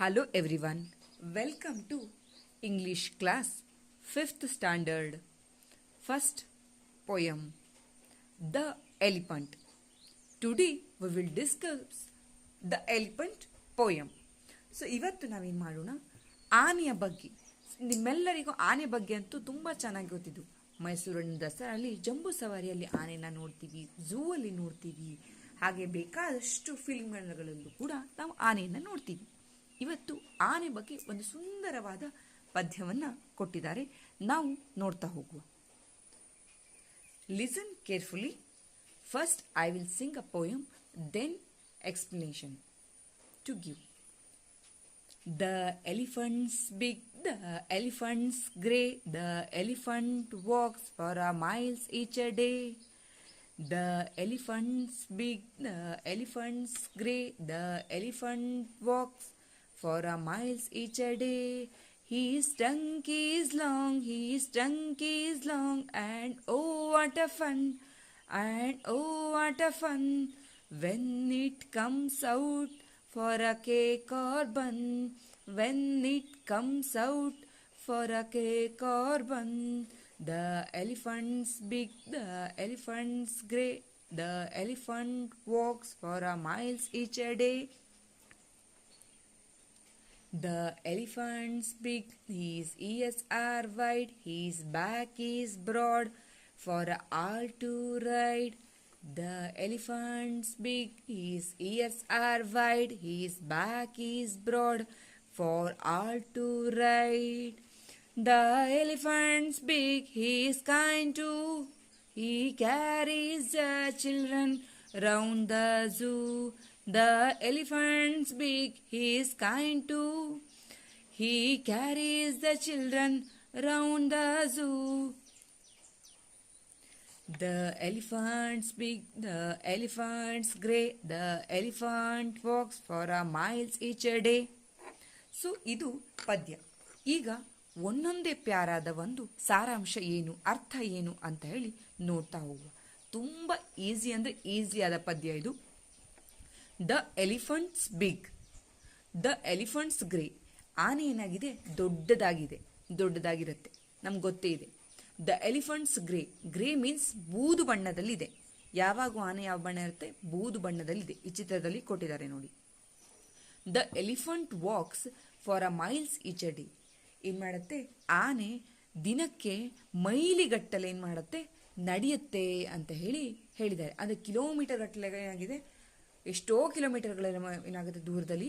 Hello everyone, welcome to English class 5th standard. First poem The Elephant. Today we will discuss The Elephant poem. So ಇವತ್ತು ನಾವೇನು ಮಾಡೋಣ, ಆನೆಯ ಬಗ್ಗೆ. ನಿಮ್ಮೆಲ್ಲರಿಗೂ ಆನೆ ಬಗ್ಗೆ ಅಂತೂ ತುಂಬ ಚೆನ್ನಾಗಿ ಗೊತ್ತಿದ್ದು. ಮೈಸೂರಿನ ದಸರಲ್ಲಿ ಜಂಬೂ ಸವಾರಿಯಲ್ಲಿ ಆನೆನ ನೋಡ್ತೀವಿ, ಝೂ ಅಲ್ಲಿ ನೋಡ್ತೀವಿ, ಹಾಗೆ ಬೇಕಾದಷ್ಟು ಫಿಲ್ಮ್ಗಳಲ್ಲೂ ಕೂಡ ನಾವು ಆನೆಯನ್ನು ನೋಡ್ತೀವಿ. ಇವತ್ತು ಆನೆ ಬಗ್ಗೆ ಒಂದು ಸುಂದರವಾದ ಪದ್ಯವನ್ನು ಕೊಟ್ಟಿದ್ದಾರೆ, ನಾವು ನೋಡ್ತಾ ಹೋಗುವ. Listen carefully. First I will sing a poem, then explanation to give. The elephant's big, the elephant's grey, the elephant walks for a miles each a day. The elephant's big, the elephant's grey, the elephant walks for a miles each a day. His trunk is long, his trunk is long, and oh what a fun, and oh what a fun, when it comes out for a cake or bun, when it comes out for a cake or bun. The elephant's big, the elephant's grey, the elephant walks for a miles each a day. The elephant's big, his ears are wide, his back is broad, for all to ride. The elephant's big, his ears are wide, his back is broad, for all to ride. The elephant's big, he is kind too, he carries the children round the zoo. The elephant's big, he is kind too, he carries the children round the zoo. The elephant's big, the elephant's grey, the elephant walks for a miles each a day. So ಇದು ಪದ್ಯ. ಈಗ ಒಂದೊಂದೇ ಪ್ಯಾರಾದ ಒಂದು ಸಾರಾಂಶ ಏನು, ಅರ್ಥ ಏನು ಅಂತ ಹೇಳಿ ನೋಡ್ತಾ ಹೋಗುವ. ತುಂಬ ಈಸಿ ಅಂದರೆ ಈಸಿಯಾದ ಪದ್ಯ ಇದು. The elephant's big, the elephant's grey. ಆನೆ ಏನಾಗಿದೆ, ದೊಡ್ಡದಾಗಿರುತ್ತೆ, ನಮ್ಗೆ ಗೊತ್ತೇ ಇದೆ. The elephant's grey, grey means ಬೂದು ಬಣ್ಣದಲ್ಲಿದೆ. ಯಾವಾಗೂ ಆನೆ ಯಾವ ಬಣ್ಣ ಇರುತ್ತೆ, ಬೂದು ಬಣ್ಣದಲ್ಲಿದೆ. ಈ ಚಿತ್ರದಲ್ಲಿ ಕೊಟ್ಟಿದ್ದಾರೆ ನೋಡಿ. The elephant walks for a miles each a day. ಏನು ಮಾಡುತ್ತೆ, ಆನೆ ದಿನಕ್ಕೆ ಮೈಲಿಗಟ್ಟಲೆ ಏನು ಮಾಡುತ್ತೆ, ನಡೆಯುತ್ತೆ ಅಂತ ಹೇಳಿದ್ದಾರೆ. ಅಂದರೆ ಕಿಲೋಮೀಟರ್ ಗಟ್ಟಲೆ ಏನಾಗಿದೆ, ಎಷ್ಟೋ ಕಿಲೋಮೀಟರ್ಗಳ ಏನಾಗುತ್ತೆ ದೂರದಲ್ಲಿ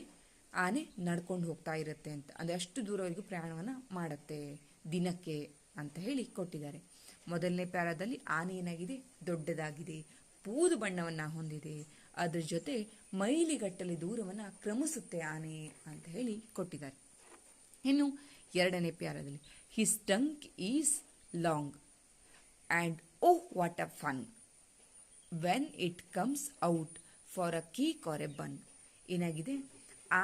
ಆನೆ ನಡ್ಕೊಂಡು ಹೋಗ್ತಾ ಇರುತ್ತೆ ಅಂತ. ಅಂದರೆ ಅಷ್ಟು ದೂರವರೆಗೂ ಪ್ರಯಾಣವನ್ನು ಮಾಡುತ್ತೆ ದಿನಕ್ಕೆ ಅಂತ ಹೇಳಿ ಕೊಟ್ಟಿದ್ದಾರೆ. ಮೊದಲನೇ ಪ್ಯಾರಾದಲ್ಲಿ ಆನೆ ಏನಾಗಿದೆ, ದೊಡ್ಡದಾಗಿದೆ, ಬೂದು ಬಣ್ಣವನ್ನು ಹೊಂದಿದೆ, ಅದ್ರ ಜೊತೆ ಮೈಲಿಗಟ್ಟಲೆ ದೂರವನ್ನು ಕ್ರಮಿಸುತ್ತೆ ಆನೆ ಅಂತ ಹೇಳಿ ಕೊಟ್ಟಿದ್ದಾರೆ. ಇನ್ನು ಎರಡನೇ ಪ್ಯಾರಾದಲ್ಲಿ his trunk is long and oh what a fun when it comes out for a cake or a bun. ಏನಾಗಿದೆ,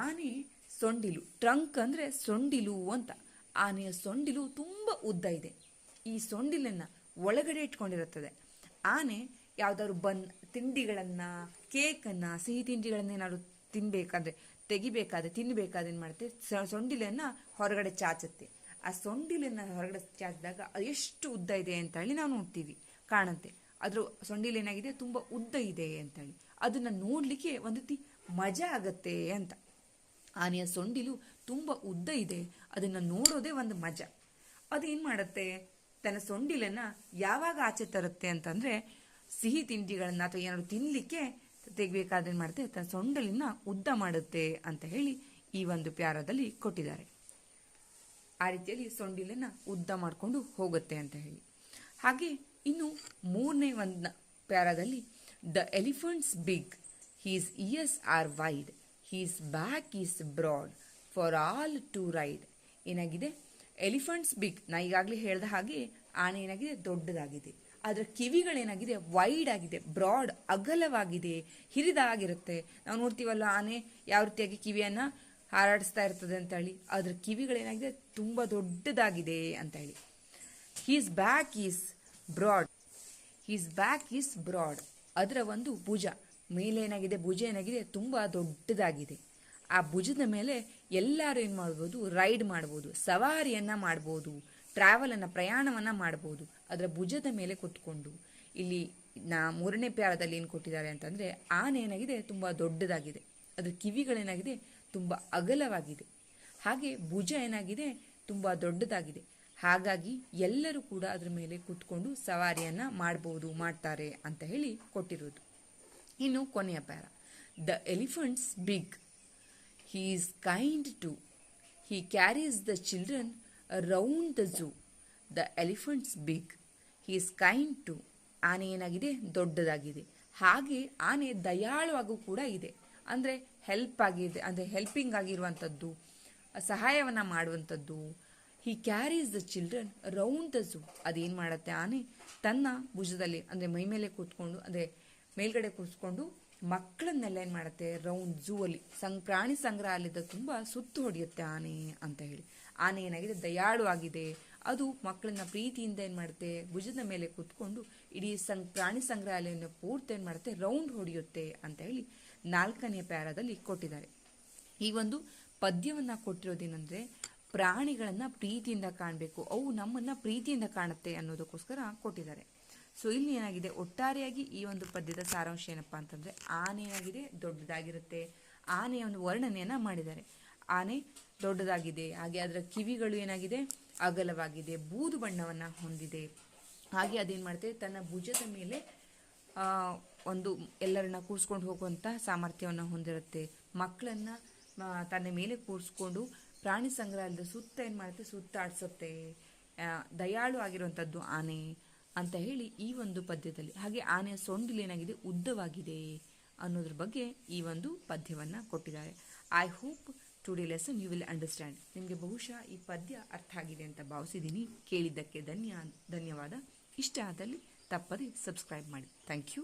ಆನೆ ಸೊಂಡಿಲು, ಟ್ರಂಕ್ ಅಂದರೆ ಸೊಂಡಿಲು ಅಂತ. ಆನೆಯ ಸೊಂಡಿಲು ತುಂಬ ಉದ್ದ ಇದೆ. ಈ ಸೊಂಡಿಲನ್ನು ಒಳಗಡೆ ಇಟ್ಕೊಂಡಿರುತ್ತದೆ. ಆನೆ ಯಾವುದಾದ್ರು ತಿಂಡಿಗಳನ್ನು, ಕೇಕನ್ನು, ಸಿಹಿ ತಿಂಡಿಗಳನ್ನು ಏನಾದ್ರು ತಿನ್ನಬೇಕಾದ್ರೆ ಏನು ಮಾಡುತ್ತೆ, ಸೊಂಡಿಲನ್ನು ಹೊರಗಡೆ ಚಾಚುತ್ತೆ. ಆ ಸೊಂಡಿಲನ್ನು ಹೊರಗಡೆ ಚಾಚಿದಾಗ ಅದು ಎಷ್ಟು ಉದ್ದ ಇದೆ ಅಂತ ಹೇಳಿ ನಾವು ನೋಡ್ತೀವಿ, ಕಾಣುತ್ತೆ. ಅದ್ರ ಸೊಂಡಿಲು ಏನಾಗಿದೆ, ತುಂಬ ಉದ್ದ ಇದೆ ಅಂತ ಹೇಳಿ ಅದನ್ನು ನೋಡಲಿಕ್ಕೆ ಒಂದು ರೀತಿ ಮಜಾ ಆಗತ್ತೆ ಅಂತ. ಆನೆಯ ಸೊಂಡಿಲು ತುಂಬ ಉದ್ದ ಇದೆ, ಅದನ್ನು ನೋಡೋದೇ ಒಂದು ಮಜಾ. ಅದು ಏನು ಮಾಡುತ್ತೆ, ತನ್ನ ಸೊಂಡಿಲನ್ನು ಯಾವಾಗ ಆಚೆ ತರುತ್ತೆ ಅಂತಂದರೆ, ಸಿಹಿ ತಿಂಡಿಗಳನ್ನು ಅಥವಾ ಏನಾದ್ರು ತಿನ್ನಲಿಕ್ಕೆ ತೆಗಿಬೇಕಾದ್ರೆ ಏನು ಮಾಡುತ್ತೆ, ತನ್ನ ಸೊಂಡಲಿನ ಉದ್ದ ಮಾಡುತ್ತೆ ಅಂತ ಹೇಳಿ ಈ ಒಂದು ಪ್ಯಾರಾದಲ್ಲಿ ಕೊಟ್ಟಿದ್ದಾರೆ. ಆ ರೀತಿಯಲ್ಲಿ ಸೊಂಡಿಲನ್ನು ಉದ್ದ ಮಾಡಿಕೊಂಡು ಹೋಗುತ್ತೆ ಅಂತ ಹೇಳಿ. ಹಾಗೆ ಇನ್ನು ಮೂರನೇ ಒಂದು ಪ್ಯಾರಾದಲ್ಲಿ the elephant's big, his ears are wide, his back is broad, for all to ride. ಏನಾಗಿದೆ, ಎಲಿಫೆಂಟ್ಸ್ ಬಿಗ್, ನಾ ಈಗಾಗಲೇ ಹೇಳಿದ ಹಾಗೆ ಆನೆ ಏನಾಗಿದೆ, ದೊಡ್ಡದಾಗಿದೆ. ಅದರ ಕಿವಿಗಳೇನಾಗಿದೆ, ವೈಡ್ ಆಗಿದೆ, ಬ್ರಾಡ್, ಅಗಲವಾಗಿದೆ, ಹಿರಿದಾಗಿರುತ್ತೆ. ನಾವು ನೋಡ್ತೀವಲ್ಲ ಆನೆ ಯಾವ ರೀತಿಯಾಗಿ ಕಿವಿಯನ್ನು ಹಾರಾಡಿಸ್ತಾ ಇರ್ತದೆ ಅಂತ ಹೇಳಿ, ಅದರ ಕಿವಿಗಳೇನಾಗಿದೆ, ತುಂಬ ದೊಡ್ಡದಾಗಿದೆ ಅಂತ ಹೇಳಿ. His back is broad, his back is broad. ಅದರ ಒಂದು ಭುಜ ಮೇಲೆ ಏನಾಗಿದೆ, ಭುಜ ಏನಾಗಿದೆ, ತುಂಬ ದೊಡ್ಡದಾಗಿದೆ. ಆ ಭುಜದ ಮೇಲೆ ಎಲ್ಲರೂ ಏನು ಮಾಡ್ಬೋದು, ರೈಡ್ ಮಾಡ್ಬೋದು, ಸವಾರಿಯನ್ನು ಮಾಡ್ಬೋದು, ಟ್ರಾವೆಲನ್ನು ಪ್ರಯಾಣವನ್ನು ಮಾಡ್ಬೋದು ಅದರ ಭುಜದ ಮೇಲೆ ಕುತ್ಕೊಂಡು. ಇಲ್ಲಿ ಮೂರನೇ ಪ್ಯಾರದಲ್ಲಿ ಏನು ಕೊಟ್ಟಿದ್ದಾರೆ ಅಂತಂದರೆ, ಆನೆ ಏನಾಗಿದೆ ತುಂಬ ದೊಡ್ಡದಾಗಿದೆ, ಅದರ ಕಿವಿಗಳೇನಾಗಿದೆ ತುಂಬ ಅಗಲವಾಗಿದೆ, ಹಾಗೆ ಭುಜ ಏನಾಗಿದೆ ತುಂಬ ದೊಡ್ಡದಾಗಿದೆ. ಹಾಗಾಗಿ ಎಲ್ಲರೂ ಕೂಡ ಅದರ ಮೇಲೆ ಕೂತ್ಕೊಂಡು ಸವಾರಿಯನ್ನು ಮಾಡ್ತಾರೆ ಅಂತ ಹೇಳಿ ಕೊಟ್ಟಿರೋದು. ಇನ್ನು ಕೊನೆಯ para, the elephant's big, he is kind too, he carries the children around the zoo. The elephant's big, he is kind too. ಆನೆ ಏನಾಗಿದೆ ದೊಡ್ಡದಾಗಿದೆ, ಹಾಗೆ ಆನೆ ದಯಾಳುವಾಗೂ ಕೂಡ ಇದೆ. ಅಂದರೆ ಹೆಲ್ಪ್ ಆಗಿದೆ, ಅಂದರೆ ಹೆಲ್ಪಿಂಗ್ ಆಗಿರುವಂಥದ್ದು, ಸಹಾಯವನ್ನು ಮಾಡುವಂಥದ್ದು. He carries the children round the zoo. ಅದೇನು ಮಾಡುತ್ತೆ ಆನೆ, ತನ್ನ ಭುಜದಲ್ಲಿ ಅಂದರೆ ಮೈ ಮೇಲೆ ಕೂತ್ಕೊಂಡು, ಅಂದರೆ ಮೇಲ್ಗಡೆ ಕೂತ್ಕೊಂಡು ಮಕ್ಕಳನ್ನೆಲ್ಲ ಏನು ಮಾಡುತ್ತೆ, ರೌಂಡ್ ಝೂ ಅಲ್ಲಿ ಪ್ರಾಣಿ ಸಂಗ್ರಹಾಲಯದ ತುಂಬ ಸುತ್ತು ಹೊಡೆಯುತ್ತೆ ಆನೆ ಅಂತ ಹೇಳಿ. ಆನೆ ಏನಾಗಿದೆ ದಯಾಳು ಆಗಿದೆ, ಅದು ಮಕ್ಕಳನ್ನ ಪ್ರೀತಿಯಿಂದ ಏನು ಮಾಡುತ್ತೆ, ಭುಜದ ಮೇಲೆ ಕೂತ್ಕೊಂಡು ಇಡೀ ಪ್ರಾಣಿ ಸಂಗ್ರಹಾಲಯವನ್ನು ಪೂರ್ತಿ ಏನು ಮಾಡುತ್ತೆ, ರೌಂಡ್ ಹೊಡೆಯುತ್ತೆ ಅಂತ ಹೇಳಿ 4ನೇ ಪ್ಯಾರಾದಲ್ಲಿ ಕೊಟ್ಟಿದ್ದಾರೆ. ಈ ಒಂದು ಪದ್ಯವನ್ನು ಕೊಟ್ಟಿರೋದೇನೆಂದರೆ, ಪ್ರಾಣಿಗಳನ್ನು ಪ್ರೀತಿಯಿಂದ ಕಾಣಬೇಕು, ಅವು ನಮ್ಮನ್ನು ಪ್ರೀತಿಯಿಂದ ಕಾಣುತ್ತೆ ಅನ್ನೋದಕ್ಕೋಸ್ಕರ ಕೊಟ್ಟಿದ್ದಾರೆ. ಸೊ ಇಲ್ಲಿ ಏನಾಗಿದೆ, ಒಟ್ಟಾರೆಯಾಗಿ ಈ ಒಂದು ಪದ್ಯದ ಸಾರಾಂಶ ಏನಪ್ಪ ಅಂತಂದರೆ, ಆನೆ ಏನಾಗಿದೆ ದೊಡ್ಡದಾಗಿರುತ್ತೆ, ಆನೆಯ ಒಂದು ವರ್ಣನೆಯನ್ನು ಮಾಡಿದ್ದಾರೆ. ಆನೆ ದೊಡ್ಡದಾಗಿದೆ, ಹಾಗೆ ಅದರ ಕಿವಿಗಳು ಏನಾಗಿದೆ ಅಗಲವಾಗಿದೆ, ಬೂದು ಬಣ್ಣವನ್ನು ಹೊಂದಿದೆ, ಹಾಗೆ ಅದೇನು ಮಾಡುತ್ತೆ ತನ್ನ ಭುಜದ ಮೇಲೆ ಒಂದು ಎಲ್ಲರನ್ನ ಕೂರಿಸ್ಕೊಂಡು ಹೋಗುವಂಥ ಸಾಮರ್ಥ್ಯವನ್ನು ಹೊಂದಿರುತ್ತೆ. ಮಕ್ಕಳನ್ನು ತನ್ನ ಮೇಲೆ ಕೂರಿಸ್ಕೊಂಡು ಪ್ರಾಣಿ ಸಂಗ್ರಹಾಲಯದ ಸುತ್ತ ಏನು ಮಾಡುತ್ತೆ, ಸುತ್ತಾಡಿಸುತ್ತೆ, ದಯಾಳು ಆಗಿರುವಂಥದ್ದು ಆನೆ ಅಂತ ಹೇಳಿ ಈ ಒಂದು ಪದ್ಯದಲ್ಲಿ. ಹಾಗೆ ಆನೆಯ ಸೊಂಡಿಲು ಏನಾಗಿದೆ ಉದ್ದವಾಗಿದೆ ಅನ್ನೋದ್ರ ಬಗ್ಗೆ ಈ ಒಂದು ಪದ್ಯವನ್ನು ಕೊಟ್ಟಿದ್ದಾರೆ. I hope today lesson you will understand. ನಿಮಗೆ ಬಹುಶಃ ಈ ಪದ್ಯ ಅರ್ಥ ಆಗಿದೆ ಅಂತ ಭಾವಿಸಿದ್ದೀನಿ. ಕೇಳಿದ್ದಕ್ಕೆ ಧನ್ಯವಾದ. ಇಷ್ಟ ಆದಲ್ಲಿ ತಪ್ಪದೆ ಸಬ್ಸ್ಕ್ರೈಬ್ ಮಾಡಿ. Thank you.